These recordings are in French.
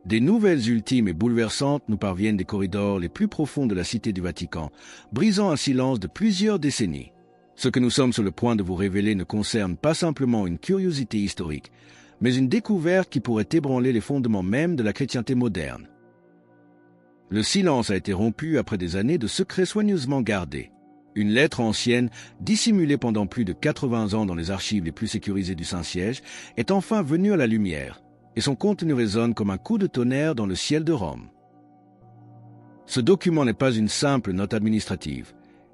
Des nouvelles ultimes et bouleversantes nous parviennent des corridors les plus profonds de la cité du Vatican, brisant un silence de plusieurs décennies. Ce que nous sommes sur le point de vous révéler ne concerne pas simplement une curiosité historique, mais une découverte qui pourrait ébranler les fondements mêmes de la chrétienté moderne. Le silence a été rompu après des années de secrets soigneusement gardés. Une lettre ancienne, dissimulée pendant plus de 80 ans dans les archives les plus sécurisées du Saint-Siège, est enfin venue à la lumière, et son contenu résonne comme un coup de tonnerre dans le ciel de Rome. Ce document n'est pas une simple note administrative.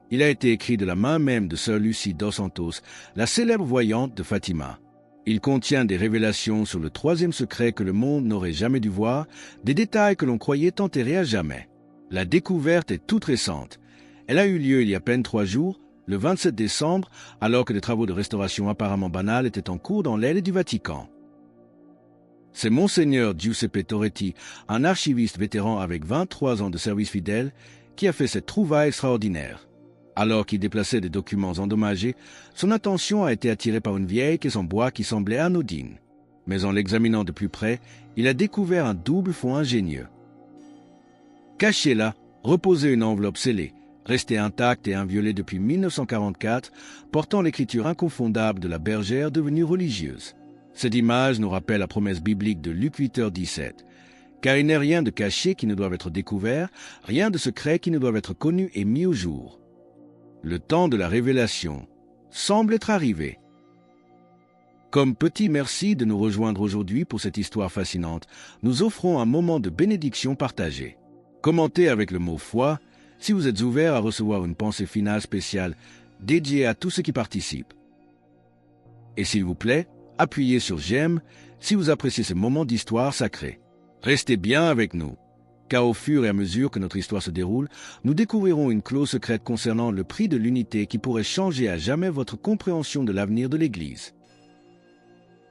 Il a été écrit de la main même de sœur Lucie dos Santos, la célèbre voyante de Fatima. Il contient des révélations sur le troisième secret que le monde n'aurait jamais dû voir, des détails que l'on croyait enterrés à jamais. La découverte est toute récente. Elle a eu lieu il y a à peine 3 jours, le 27 décembre, alors que des travaux de restauration apparemment banals étaient en cours dans l'aile du Vatican. C'est Monseigneur Giuseppe Toretti, un archiviste vétéran avec 23 ans de service fidèle, qui a fait cette trouvaille extraordinaire. Alors qu'il déplaçait des documents endommagés, son attention a été attirée par une vieille caisse en bois qui semblait anodine. Mais en l'examinant de plus près, il a découvert un double fond ingénieux. Cachée là, reposait une enveloppe scellée, restée intacte et inviolée depuis 1944, portant l'écriture inconfondable de la bergère devenue religieuse. Cette image nous rappelle la promesse biblique de Luc 8h17. Car il n'est rien de caché qui ne doive être découvert, rien de secret qui ne doive être connu et mis au jour. Le temps de la révélation semble être arrivé. Comme petit merci de nous rejoindre aujourd'hui pour cette histoire fascinante, nous offrons un moment de bénédiction partagée. Commentez avec le mot foi si vous êtes ouvert à recevoir une pensée finale spéciale dédiée à tous ceux qui participent. Et s'il vous plaît, appuyez sur j'aime si vous appréciez ce moment d'histoire sacrée. Restez bien avec nous, car au fur et à mesure que notre histoire se déroule, nous découvrirons une clause secrète concernant le prix de l'unité qui pourrait changer à jamais votre compréhension de l'avenir de l'Église.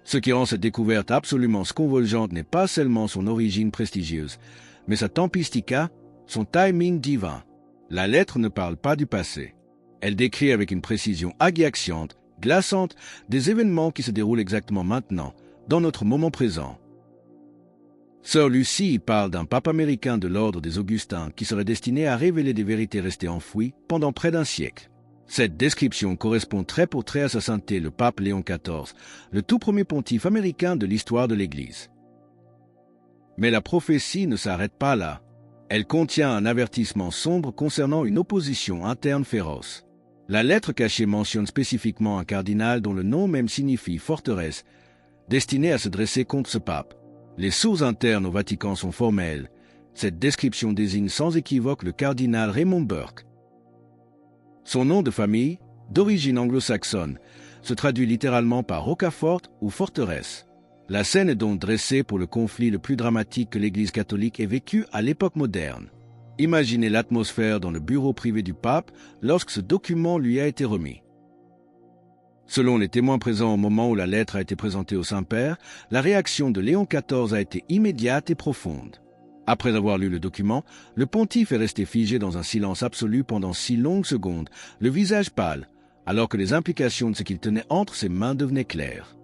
Ce qui rend cette découverte absolument sconvolgente n'est pas seulement son origine prestigieuse, mais sa tempistica, son timing divin. La lettre ne parle pas du passé. Elle décrit avec une précision aguiaxiante, glaçante, des événements qui se déroulent exactement maintenant, dans notre moment présent. Sœur Lucie parle d'un pape américain de l'ordre des Augustins qui serait destiné à révéler des vérités restées enfouies pendant près d'un siècle. Cette description correspond trait pour trait à sa sainteté le pape Léon XIV, le tout premier pontife américain de l'histoire de l'Église. Mais la prophétie ne s'arrête pas là. Elle contient un avertissement sombre concernant une opposition interne féroce. La lettre cachée mentionne spécifiquement un cardinal dont le nom même signifie forteresse, destiné à se dresser contre ce pape. Les sources internes au Vatican sont formelles. Cette description désigne sans équivoque le cardinal Raymond Burke. Son nom de famille, d'origine anglo-saxonne, se traduit littéralement par rocafort ou forteresse. La scène est donc dressée pour le conflit le plus dramatique que l'Église catholique ait vécu à l'époque moderne. Imaginez l'atmosphère dans le bureau privé du pape lorsque ce document lui a été remis. Selon les témoins présents au moment où la lettre a été présentée au Saint-Père, la réaction de Léon XIV a été immédiate et profonde. Après avoir lu le document, le pontife est resté figé dans un silence absolu pendant 6 longues secondes, le visage pâle, alors que les implications de ce qu'il tenait entre ses mains devenaient claires.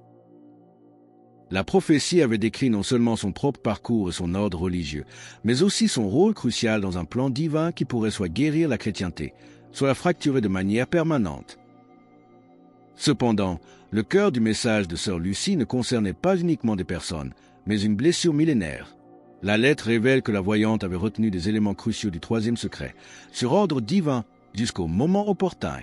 La prophétie avait décrit non seulement son propre parcours et son ordre religieux, mais aussi son rôle crucial dans un plan divin qui pourrait soit guérir la chrétienté, soit la fracturer de manière permanente. Cependant, le cœur du message de sœur Lucie ne concernait pas uniquement des personnes, mais une blessure millénaire. La lettre révèle que la voyante avait retenu des éléments cruciaux du troisième secret, sur ordre divin, jusqu'au moment opportun.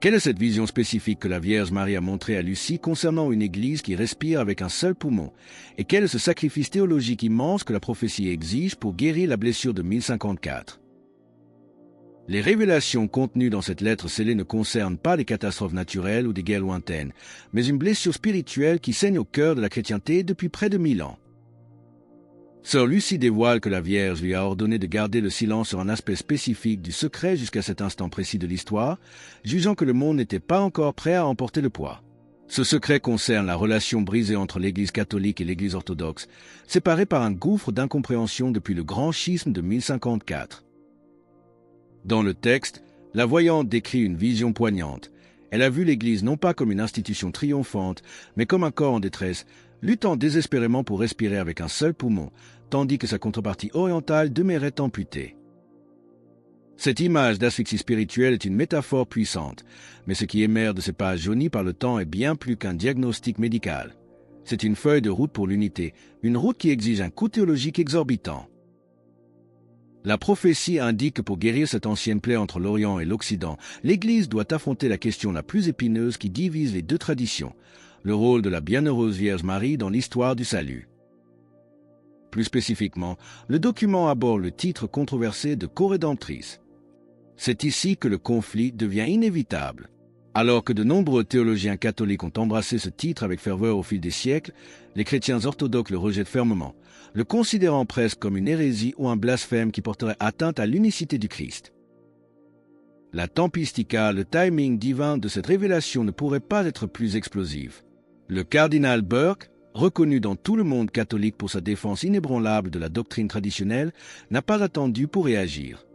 Quelle est cette vision spécifique que la Vierge Marie a montrée à Lucie concernant une Église qui respire avec un seul poumon? Et quel est ce sacrifice théologique immense que la prophétie exige pour guérir la blessure de 1054? Les révélations contenues dans cette lettre scellée ne concernent pas les catastrophes naturelles ou des guerres lointaines, mais une blessure spirituelle qui saigne au cœur de la chrétienté depuis près de 1000 ans. Sœur Lucie dévoile que la Vierge lui a ordonné de garder le silence sur un aspect spécifique du secret jusqu'à cet instant précis de l'histoire, jugeant que le monde n'était pas encore prêt à emporter le poids. Ce secret concerne la relation brisée entre l'Église catholique et l'Église orthodoxe, séparée par un gouffre d'incompréhension depuis le grand schisme de 1054. Dans le texte, la voyante décrit une vision poignante. Elle a vu l'Église non pas comme une institution triomphante, mais comme un corps en détresse, luttant désespérément pour respirer avec un seul poumon, tandis que sa contrepartie orientale demeurait amputée. Cette image d'asphyxie spirituelle est une métaphore puissante, mais ce qui émerge de ces pages jaunies par le temps est bien plus qu'un diagnostic médical. C'est une feuille de route pour l'unité, une route qui exige un coût théologique exorbitant. La prophétie indique que pour guérir cette ancienne plaie entre l'Orient et l'Occident, l'Église doit affronter la question la plus épineuse qui divise les deux traditions, le rôle de la bienheureuse Vierge Marie dans l'histoire du salut. Plus spécifiquement, le document aborde le titre controversé de corédemptrice. C'est ici que le conflit devient inévitable. Alors que de nombreux théologiens catholiques ont embrassé ce titre avec ferveur au fil des siècles, les chrétiens orthodoxes le rejettent fermement, le considérant presque comme une hérésie ou un blasphème qui porterait atteinte à l'unicité du Christ. La tempistica, le timing divin de cette révélation ne pourrait pas être plus explosif. Le cardinal Burke, reconnu dans tout le monde catholique pour sa défense inébranlable de la doctrine traditionnelle, n'a pas attendu pour réagir.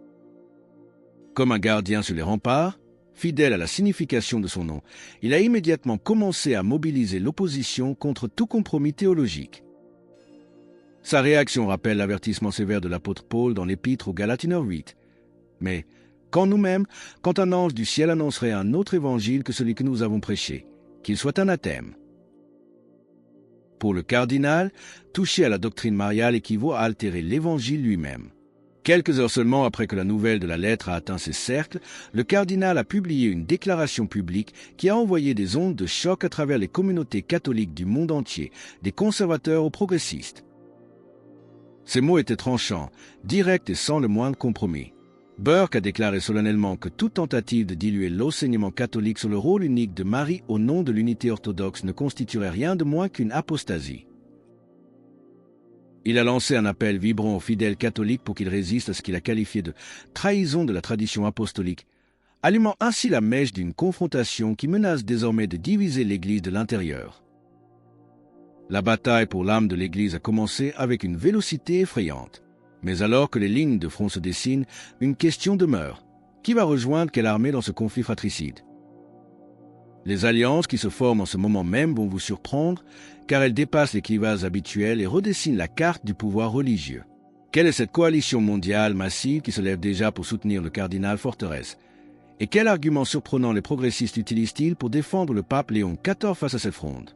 Comme un gardien sur les remparts, fidèle à la signification de son nom, il a immédiatement commencé à mobiliser l'opposition contre tout compromis théologique. Sa réaction rappelle l'avertissement sévère de l'apôtre Paul dans l'épître aux Galatiens 8. Mais, quand nous-mêmes, quand un ange du ciel annoncerait un autre évangile que celui que nous avons prêché, qu'il soit anathème. Pour le cardinal, toucher à la doctrine mariale équivaut à altérer l'évangile lui-même. Quelques heures seulement après que la nouvelle de la lettre a atteint ses cercles, le cardinal a publié une déclaration publique qui a envoyé des ondes de choc à travers les communautés catholiques du monde entier, des conservateurs aux progressistes. Ces mots étaient tranchants, directs et sans le moindre compromis. Burke a déclaré solennellement que toute tentative de diluer l'enseignement catholique sur le rôle unique de Marie au nom de l'unité orthodoxe ne constituerait rien de moins qu'une apostasie. Il a lancé un appel vibrant aux fidèles catholiques pour qu'ils résistent à ce qu'il a qualifié de trahison de la tradition apostolique, allumant ainsi la mèche d'une confrontation qui menace désormais de diviser l'Église de l'intérieur. La bataille pour l'âme de l'Église a commencé avec une vélocité effrayante. Mais alors que les lignes de front se dessinent, une question demeure. Qui va rejoindre quelle armée dans ce conflit fratricide? Les alliances qui se forment en ce moment même vont vous surprendre, car elles dépassent les clivages habituels et redessinent la carte du pouvoir religieux. Quelle est cette coalition mondiale massive qui se lève déjà pour soutenir le cardinal Forteresse? Et quel argument surprenant les progressistes utilisent-ils pour défendre le pape Léon XIV face à cette fronde?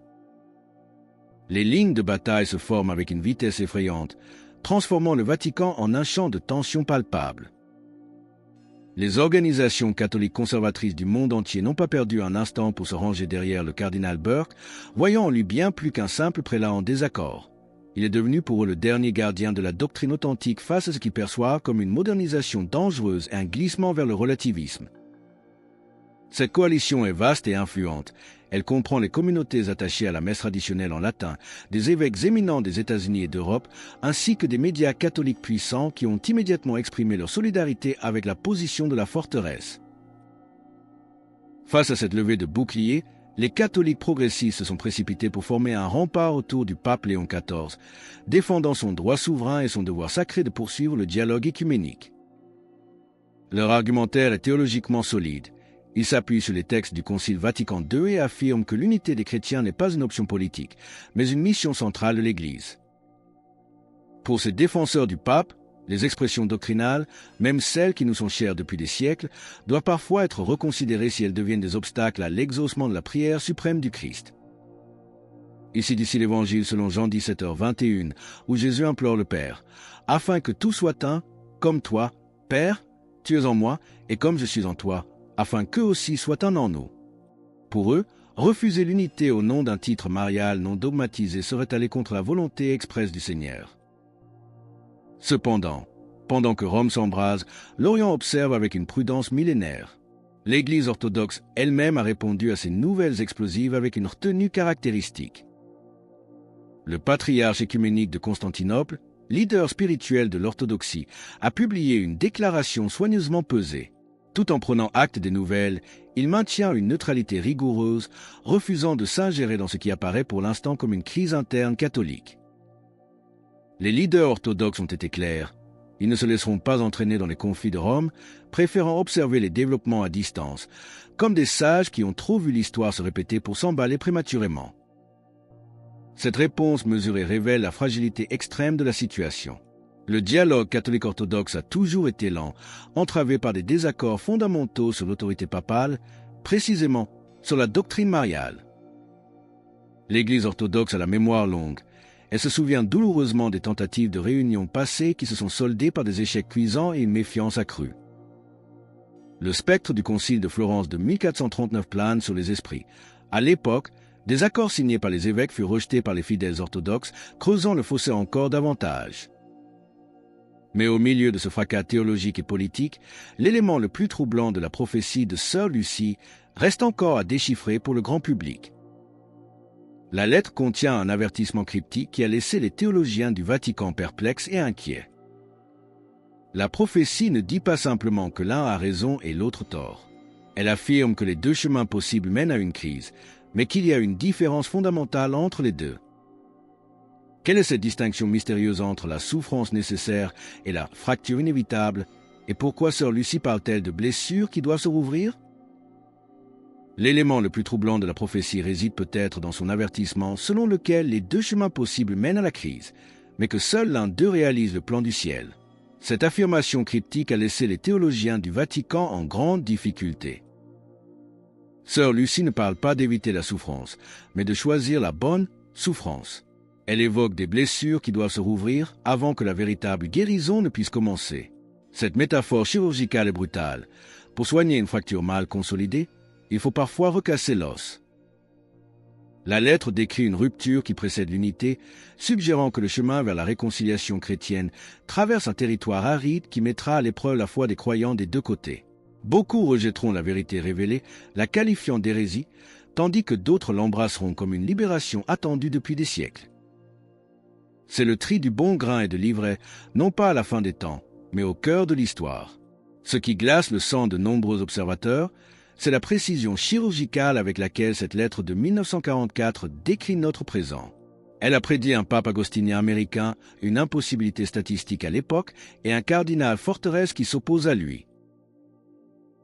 Les lignes de bataille se forment avec une vitesse effrayante, transformant le Vatican en un champ de tension palpable. Les organisations catholiques conservatrices du monde entier n'ont pas perdu un instant pour se ranger derrière le cardinal Burke, voyant en lui bien plus qu'un simple prélat en désaccord. Il est devenu pour eux le dernier gardien de la doctrine authentique face à ce qu'ils perçoivent comme une modernisation dangereuse et un glissement vers le relativisme. Cette coalition est vaste et influente. Elle comprend les communautés attachées à la messe traditionnelle en latin, des évêques éminents des États-Unis et d'Europe, ainsi que des médias catholiques puissants qui ont immédiatement exprimé leur solidarité avec la position de la forteresse. Face à cette levée de boucliers, les catholiques progressistes se sont précipités pour former un rempart autour du pape Léon XIV, défendant son droit souverain et son devoir sacré de poursuivre le dialogue écuménique. Leur argumentaire est théologiquement solide. Il s'appuie sur les textes du Concile Vatican II et affirme que l'unité des chrétiens n'est pas une option politique, mais une mission centrale de l'Église. Pour ces défenseurs du pape, les expressions doctrinales, même celles qui nous sont chères depuis des siècles, doivent parfois être reconsidérées si elles deviennent des obstacles à l'exaucement de la prière suprême du Christ. Ici l'Évangile selon Jean 17h21, où Jésus implore le Père, « Afin que tout soit un, comme toi, Père, tu es en moi, et comme je suis en toi, afin qu'eux aussi soient un en nous. » Pour eux, refuser l'unité au nom d'un titre marial non dogmatisé serait aller contre la volonté expresse du Seigneur. Cependant, pendant que Rome s'embrase, l'Orient observe avec une prudence millénaire. L'Église orthodoxe elle-même a répondu à ces nouvelles explosives avec une retenue caractéristique. Le patriarche écuménique de Constantinople, leader spirituel de l'orthodoxie, a publié une déclaration soigneusement pesée. Tout en prenant acte des nouvelles, il maintient une neutralité rigoureuse, refusant de s'ingérer dans ce qui apparaît pour l'instant comme une crise interne catholique. Les leaders orthodoxes ont été clairs. Ils ne se laisseront pas entraîner dans les conflits de Rome, préférant observer les développements à distance, comme des sages qui ont trop vu l'histoire se répéter pour s'emballer prématurément. Cette réponse mesurée révèle la fragilité extrême de la situation. Le dialogue catholique-orthodoxe a toujours été lent, entravé par des désaccords fondamentaux sur l'autorité papale, précisément sur la doctrine mariale. L'Église orthodoxe a la mémoire longue. Elle se souvient douloureusement des tentatives de réunion passées qui se sont soldées par des échecs cuisants et une méfiance accrue. Le spectre du Concile de Florence de 1439 plane sur les esprits. À l'époque, des accords signés par les évêques furent rejetés par les fidèles orthodoxes, creusant le fossé encore davantage. Mais au milieu de ce fracas théologique et politique, l'élément le plus troublant de la prophétie de Sœur Lucie reste encore à déchiffrer pour le grand public. La lettre contient un avertissement cryptique qui a laissé les théologiens du Vatican perplexes et inquiets. La prophétie ne dit pas simplement que l'un a raison et l'autre tort. Elle affirme que les deux chemins possibles mènent à une crise, mais qu'il y a une différence fondamentale entre les deux. Quelle est cette distinction mystérieuse entre la souffrance nécessaire et la fracture inévitable, et pourquoi Sœur Lucie parle-t-elle de blessures qui doivent se rouvrir? L'élément le plus troublant de la prophétie réside peut-être dans son avertissement selon lequel les deux chemins possibles mènent à la crise, mais que seul l'un d'eux réalise le plan du ciel. Cette affirmation cryptique a laissé les théologiens du Vatican en grande difficulté. Sœur Lucie ne parle pas d'éviter la souffrance, mais de choisir la bonne souffrance. Elle évoque des blessures qui doivent se rouvrir avant que la véritable guérison ne puisse commencer. Cette métaphore chirurgicale est brutale. Pour soigner une fracture mal consolidée, il faut parfois recasser l'os. La lettre décrit une rupture qui précède l'unité, suggérant que le chemin vers la réconciliation chrétienne traverse un territoire aride qui mettra à l'épreuve la foi des croyants des deux côtés. Beaucoup rejetteront la vérité révélée, la qualifiant d'hérésie, tandis que d'autres l'embrasseront comme une libération attendue depuis des siècles. C'est le tri du bon grain et de l'ivraie, non pas à la fin des temps, mais au cœur de l'histoire. Ce qui glace le sang de nombreux observateurs, c'est la précision chirurgicale avec laquelle cette lettre de 1944 décrit notre présent. Elle a prédit un pape agostinien américain, une impossibilité statistique à l'époque et un cardinal forteresse qui s'oppose à lui.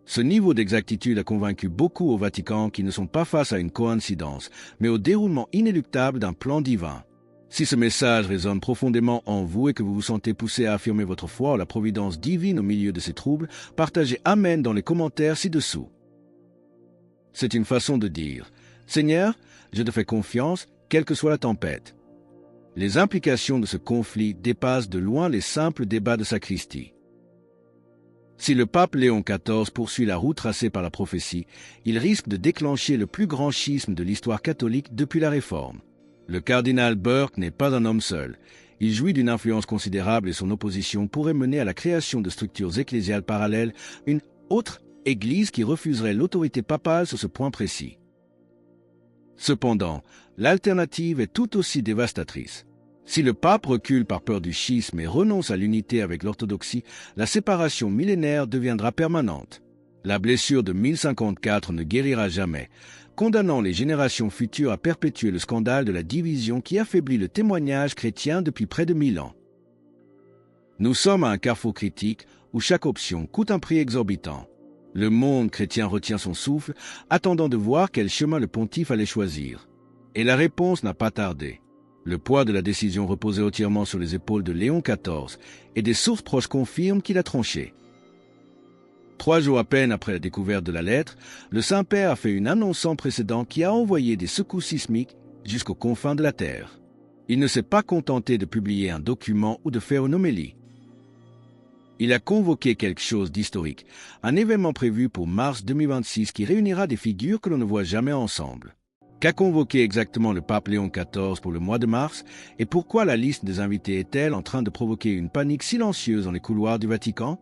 Ce niveau d'exactitude a convaincu beaucoup au Vatican qui ne sont pas face à une coïncidence, mais au déroulement inéluctable d'un plan divin. Si ce message résonne profondément en vous et que vous vous sentez poussé à affirmer votre foi en la providence divine au milieu de ces troubles, partagez Amen dans les commentaires ci-dessous. C'est une façon de dire « Seigneur, je te fais confiance, quelle que soit la tempête ». Les implications de ce conflit dépassent de loin les simples débats de sacristie. Si le pape Léon XIV poursuit la route tracée par la prophétie, il risque de déclencher le plus grand schisme de l'histoire catholique depuis la Réforme. Le cardinal Burke n'est pas un homme seul. Il jouit d'une influence considérable et son opposition pourrait mener à la création de structures ecclésiales parallèles, une autre Église qui refuserait l'autorité papale sur ce point précis. Cependant, l'alternative est tout aussi dévastatrice. Si le pape recule par peur du schisme et renonce à l'unité avec l'orthodoxie, la séparation millénaire deviendra permanente. La blessure de 1054 ne guérira jamais, condamnant les générations futures à perpétuer le scandale de la division qui affaiblit le témoignage chrétien depuis près de 1000 ans. Nous sommes à un carrefour critique où chaque option coûte un prix exorbitant. Le monde chrétien retient son souffle, attendant de voir quel chemin le pontife allait choisir. Et la réponse n'a pas tardé. Le poids de la décision reposait entièrement sur les épaules de Léon XIV, et des sources proches confirment qu'il a tranché. 3 jours à peine après la découverte de la lettre, le Saint-Père a fait une annonce sans précédent qui a envoyé des secousses sismiques jusqu'aux confins de la terre. Il ne s'est pas contenté de publier un document ou de faire une homélie. Il a convoqué quelque chose d'historique, un événement prévu pour mars 2026 qui réunira des figures que l'on ne voit jamais ensemble. Qu'a convoqué exactement le pape Léon XIV pour le mois de mars et pourquoi la liste des invités est-elle en train de provoquer une panique silencieuse dans les couloirs du Vatican?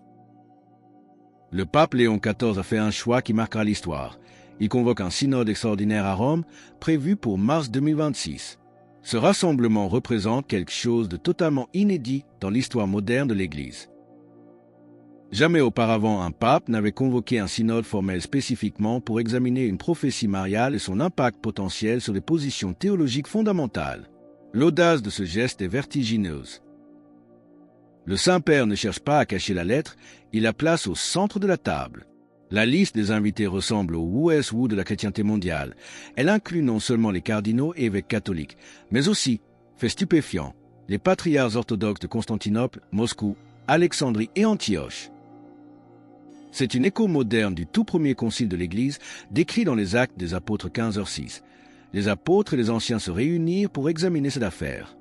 Le pape Léon XIV a fait un choix qui marquera l'histoire. Il convoque un synode extraordinaire à Rome prévu pour mars 2026. Ce rassemblement représente quelque chose de totalement inédit dans l'histoire moderne de l'Église. Jamais auparavant un pape n'avait convoqué un synode formel spécifiquement pour examiner une prophétie mariale et son impact potentiel sur les positions théologiques fondamentales. L'audace de ce geste est vertigineuse. Le Saint-Père ne cherche pas à cacher la lettre, il la place au centre de la table. La liste des invités ressemble au Who is Who de la chrétienté mondiale. Elle inclut non seulement les cardinaux et évêques catholiques, mais aussi, fait stupéfiant, les patriarches orthodoxes de Constantinople, Moscou, Alexandrie et Antioche. C'est une écho moderne du tout premier concile de l'Église, décrit dans les Actes des Apôtres 15h6. Les apôtres et les anciens se réunirent pour examiner cette affaire.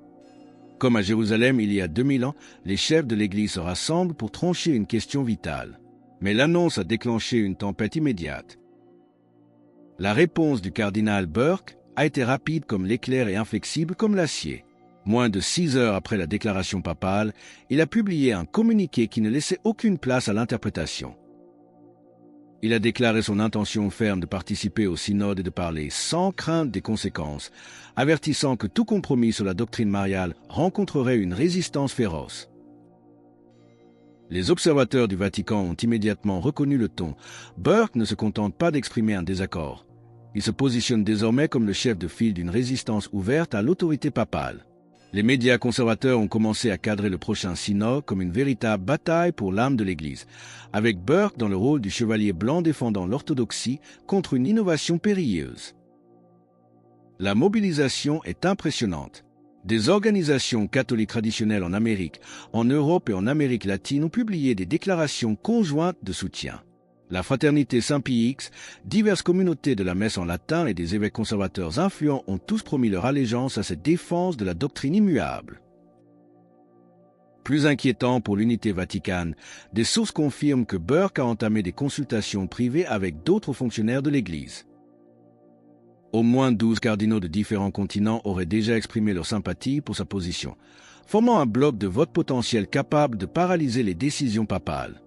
Comme à Jérusalem il y a 2000 ans, les chefs de l'Église se rassemblent pour trancher une question vitale. Mais l'annonce a déclenché une tempête immédiate. La réponse du cardinal Burke a été rapide comme l'éclair et inflexible comme l'acier. Moins de 6 heures après la déclaration papale, il a publié un communiqué qui ne laissait aucune place à l'interprétation. Il a déclaré son intention ferme de participer au synode et de parler sans crainte des conséquences, avertissant que tout compromis sur la doctrine mariale rencontrerait une résistance féroce. Les observateurs du Vatican ont immédiatement reconnu le ton. Burke ne se contente pas d'exprimer un désaccord. Il se positionne désormais comme le chef de file d'une résistance ouverte à l'autorité papale. Les médias conservateurs ont commencé à cadrer le prochain synode comme une véritable bataille pour l'âme de l'Église, avec Burke dans le rôle du chevalier blanc défendant l'orthodoxie contre une innovation périlleuse. La mobilisation est impressionnante. Des organisations catholiques traditionnelles en Amérique, en Europe et en Amérique latine ont publié des déclarations conjointes de soutien. La Fraternité Saint-Pie X, diverses communautés de la messe en latin et des évêques conservateurs influents ont tous promis leur allégeance à cette défense de la doctrine immuable. Plus inquiétant pour l'unité vaticane, des sources confirment que Burke a entamé des consultations privées avec d'autres fonctionnaires de l'Église. Au moins 12 cardinaux de différents continents auraient déjà exprimé leur sympathie pour sa position, formant un bloc de vote potentiel capable de paralyser les décisions papales.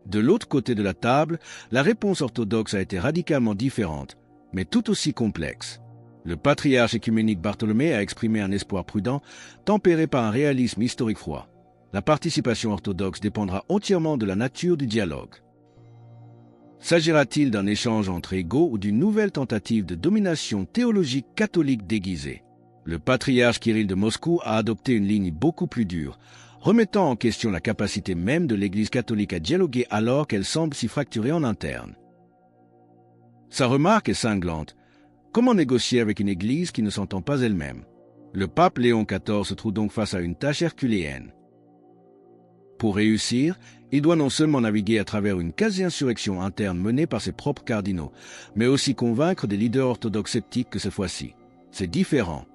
De l'autre côté de la table, la réponse orthodoxe a été radicalement différente, mais tout aussi complexe. Le patriarche écuménique Bartholomée a exprimé un espoir prudent, tempéré par un réalisme historique froid. La participation orthodoxe dépendra entièrement de la nature du dialogue. S'agira-t-il d'un échange entre égaux ou d'une nouvelle tentative de domination théologique catholique déguisée? Le patriarche Kirill de Moscou a adopté une ligne beaucoup plus dure, remettant en question la capacité même de l'Église catholique à dialoguer alors qu'elle semble s'y fracturer en interne. Sa remarque est cinglante. Comment négocier avec une Église qui ne s'entend pas elle-même? Le pape Léon XIV se trouve donc face à une tâche herculéenne. Pour réussir, il doit non seulement naviguer à travers une quasi-insurrection interne menée par ses propres cardinaux, mais aussi convaincre des leaders orthodoxes sceptiques que cette fois-ci, c'est différent.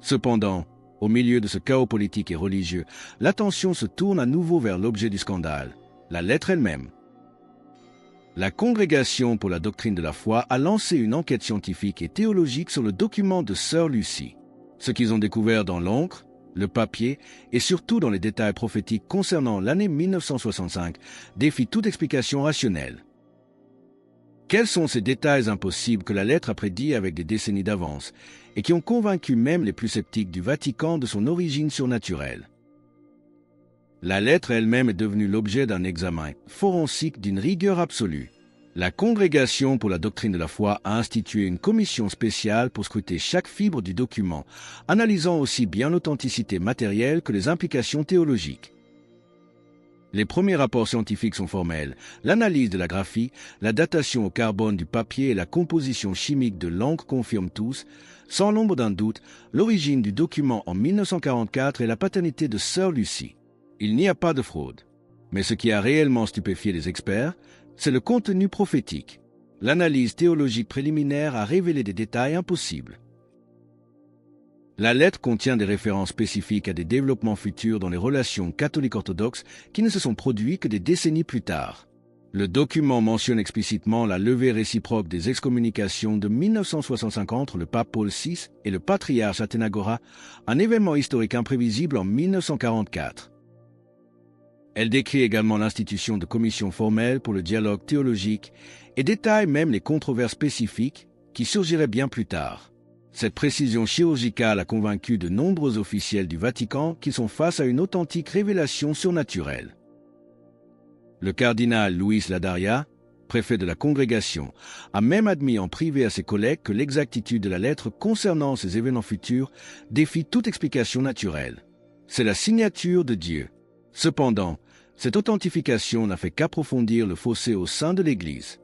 Cependant, au milieu de ce chaos politique et religieux, l'attention se tourne à nouveau vers l'objet du scandale, la lettre elle-même. La Congrégation pour la doctrine de la foi a lancé une enquête scientifique et théologique sur le document de Sœur Lucie. Ce qu'ils ont découvert dans l'encre, le papier et surtout dans les détails prophétiques concernant l'année 1965 défie toute explication rationnelle. Quels sont ces détails impossibles que la lettre a prédits avec des décennies d'avance et qui ont convaincu même les plus sceptiques du Vatican de son origine surnaturelle? La lettre elle-même est devenue l'objet d'un examen forensique d'une rigueur absolue. La Congrégation pour la doctrine de la foi a institué une commission spéciale pour scruter chaque fibre du document, analysant aussi bien l'authenticité matérielle que les implications théologiques. Les premiers rapports scientifiques sont formels. L'analyse de la graphie, la datation au carbone du papier et la composition chimique de l'encre confirment tous, sans l'ombre d'un doute, l'origine du document en 1944 et la paternité de Sœur Lucie. Il n'y a pas de fraude. Mais ce qui a réellement stupéfié les experts, c'est le contenu prophétique. L'analyse théologique préliminaire a révélé des détails impossibles. La lettre contient des références spécifiques à des développements futurs dans les relations catholiques-orthodoxes qui ne se sont produits que des décennies plus tard. Le document mentionne explicitement la levée réciproque des excommunications de 1965 entre le pape Paul VI et le patriarche Athénagora, un événement historique imprévisible en 1944. Elle décrit également l'institution de commissions formelles pour le dialogue théologique et détaille même les controverses spécifiques qui surgiraient bien plus tard. Cette précision chirurgicale a convaincu de nombreux officiels du Vatican qui sont face à une authentique révélation surnaturelle. Le cardinal Luis Ladaria, préfet de la congrégation, a même admis en privé à ses collègues que l'exactitude de la lettre concernant ces événements futurs défie toute explication naturelle. C'est la signature de Dieu. Cependant, Cette authentification n'a fait qu'approfondir le fossé au sein de l'Église.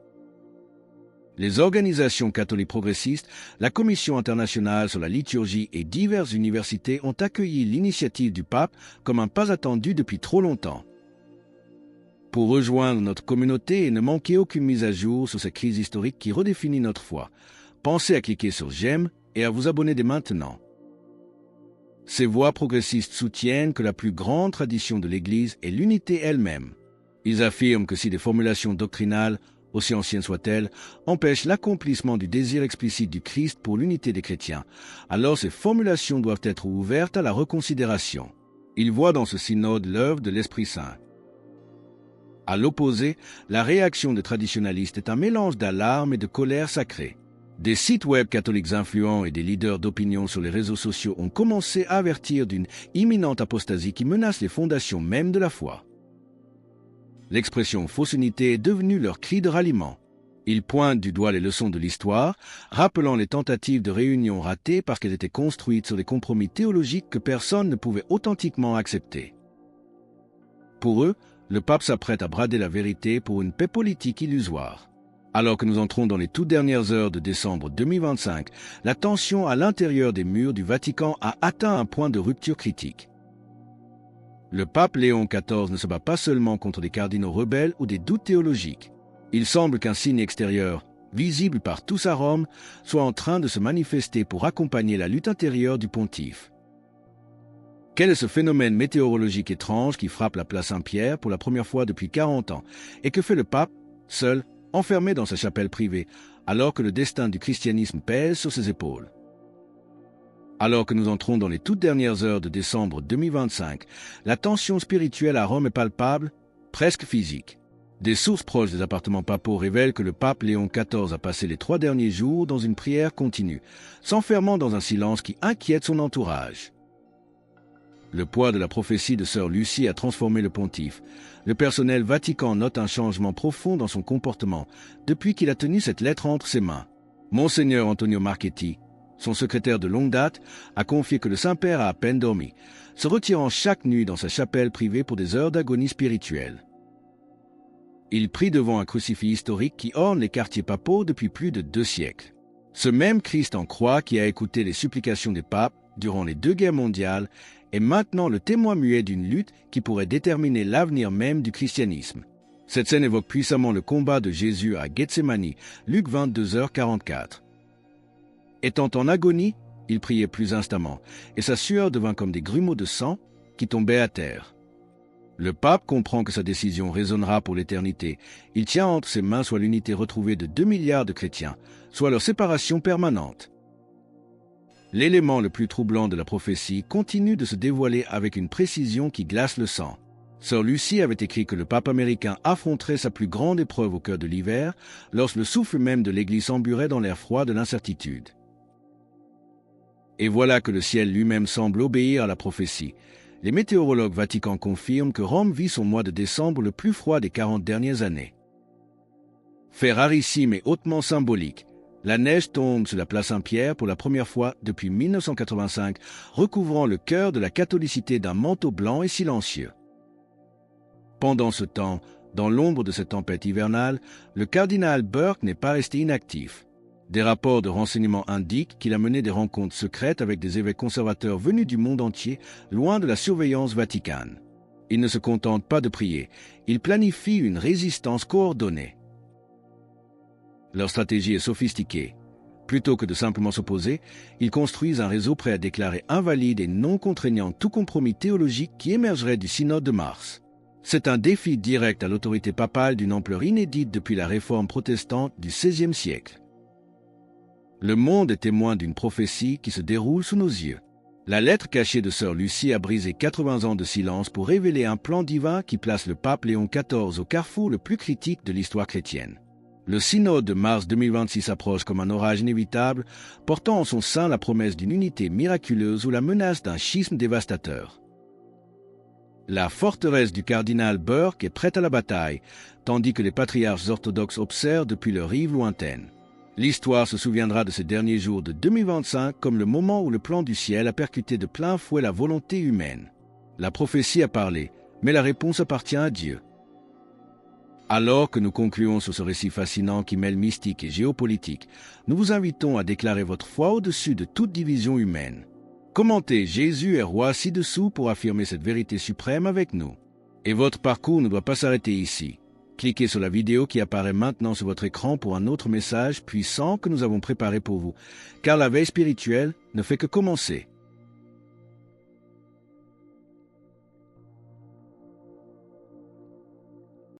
Les organisations catholiques progressistes, la Commission internationale sur la liturgie et diverses universités ont accueilli l'initiative du pape comme un pas attendu depuis trop longtemps. Pour rejoindre notre communauté et ne manquer aucune mise à jour sur cette crise historique qui redéfinit notre foi, pensez à cliquer sur j'aime et à vous abonner dès maintenant. Ces voix progressistes soutiennent que la plus grande tradition de l'Église est l'unité elle-même. Ils affirment que si des formulations doctrinales, aussi anciennes soient-elles, empêchent l'accomplissement du désir explicite du Christ pour l'unité des chrétiens, alors ces formulations doivent être ouvertes à la reconsidération. Ils voient dans ce synode l'œuvre de l'Esprit Saint. À l'opposé, la réaction des traditionalistes est un mélange d'alarme et de colère sacrée. Des sites web catholiques influents et des leaders d'opinion sur les réseaux sociaux ont commencé à avertir d'une imminente apostasie qui menace les fondations mêmes de la foi. L'expression « fausse unité » est devenue leur cri de ralliement. Ils pointent du doigt les leçons de l'histoire, rappelant les tentatives de réunion ratées parce qu'elles étaient construites sur des compromis théologiques que personne ne pouvait authentiquement accepter. Pour eux, le pape s'apprête à brader la vérité pour une paix politique illusoire. Alors que nous entrons dans les toutes dernières heures de décembre 2025, la tension à l'intérieur des murs du Vatican a atteint un point de rupture critique. Le pape Léon XIV ne se bat pas seulement contre des cardinaux rebelles ou des doutes théologiques. Il semble qu'un signe extérieur, visible par tous à Rome, soit en train de se manifester pour accompagner la lutte intérieure du pontife. Quel est ce phénomène météorologique étrange qui frappe la place Saint-Pierre pour la première fois depuis 40 ans et que fait le pape, seul, enfermé dans sa chapelle privée, alors que le destin du christianisme pèse sur ses épaules? Alors que nous entrons dans les toutes dernières heures de décembre 2025, la tension spirituelle à Rome est palpable, presque physique. Des sources proches des appartements papaux révèlent que le pape Léon XIV a passé les 3 derniers jours dans une prière continue, s'enfermant dans un silence qui inquiète son entourage. Le poids de la prophétie de sœur Lucie a transformé le pontife. Le personnel vatican note un changement profond dans son comportement depuis qu'il a tenu cette lettre entre ses mains. Monseigneur Antonio Marchetti, son secrétaire de longue date, a confié que le Saint-Père a à peine dormi, se retirant chaque nuit dans sa chapelle privée pour des heures d'agonie spirituelle. Il prie devant un crucifix historique qui orne les quartiers papaux depuis plus de 2 siècles. Ce même Christ en croix qui a écouté les supplications des papes durant les 2 guerres mondiales est maintenant le témoin muet d'une lutte qui pourrait déterminer l'avenir même du christianisme. Cette scène évoque puissamment le combat de Jésus à Gethsémani, Luc 22h44. Étant en agonie, il priait plus instamment, et sa sueur devint comme des grumeaux de sang qui tombaient à terre. Le pape comprend que sa décision résonnera pour l'éternité. Il tient entre ses mains soit l'unité retrouvée de 2 milliards de chrétiens, soit leur séparation permanente. L'élément le plus troublant de la prophétie continue de se dévoiler avec une précision qui glace le sang. Sœur Lucie avait écrit que le pape américain affronterait sa plus grande épreuve au cœur de l'hiver, lorsque le souffle même de l'Église s'emburait dans l'air froid de l'incertitude. Et voilà que le ciel lui-même semble obéir à la prophétie. Les météorologues vaticans confirment que Rome vit son mois de décembre le plus froid des 40 dernières années. Fait rarissime et hautement symbolique, la neige tombe sur la place Saint-Pierre pour la première fois depuis 1985, recouvrant le cœur de la catholicité d'un manteau blanc et silencieux. Pendant ce temps, dans l'ombre de cette tempête hivernale, le cardinal Burke n'est pas resté inactif. Des rapports de renseignements indiquent qu'il a mené des rencontres secrètes avec des évêques conservateurs venus du monde entier, loin de la surveillance vaticane. Il ne se contente pas de prier, il planifie une résistance coordonnée. Leur stratégie est sophistiquée. Plutôt que de simplement s'opposer, ils construisent un réseau prêt à déclarer invalide et non contraignant tout compromis théologique qui émergerait du synode de mars. C'est un défi direct à l'autorité papale d'une ampleur inédite depuis la réforme protestante du XVIe siècle. Le monde est témoin d'une prophétie qui se déroule sous nos yeux. La lettre cachée de sœur Lucie a brisé 80 ans de silence pour révéler un plan divin qui place le pape Léon XIV au carrefour le plus critique de l'histoire chrétienne. Le synode de mars 2026 approche comme un orage inévitable, portant en son sein la promesse d'une unité miraculeuse ou la menace d'un schisme dévastateur. La forteresse du cardinal Burke est prête à la bataille, tandis que les patriarches orthodoxes observent depuis leurs rives lointaines. L'histoire se souviendra de ces derniers jours de 2025 comme le moment où le plan du ciel a percuté de plein fouet la volonté humaine. La prophétie a parlé, mais la réponse appartient à Dieu. Alors que nous concluons sur ce récit fascinant qui mêle mystique et géopolitique, nous vous invitons à déclarer votre foi au-dessus de toute division humaine. Commentez Jésus est roi ci-dessous pour affirmer cette vérité suprême avec nous. Et votre parcours ne doit pas s'arrêter ici. Cliquez sur la vidéo qui apparaît maintenant sur votre écran pour un autre message puissant que nous avons préparé pour vous, car la veille spirituelle ne fait que commencer.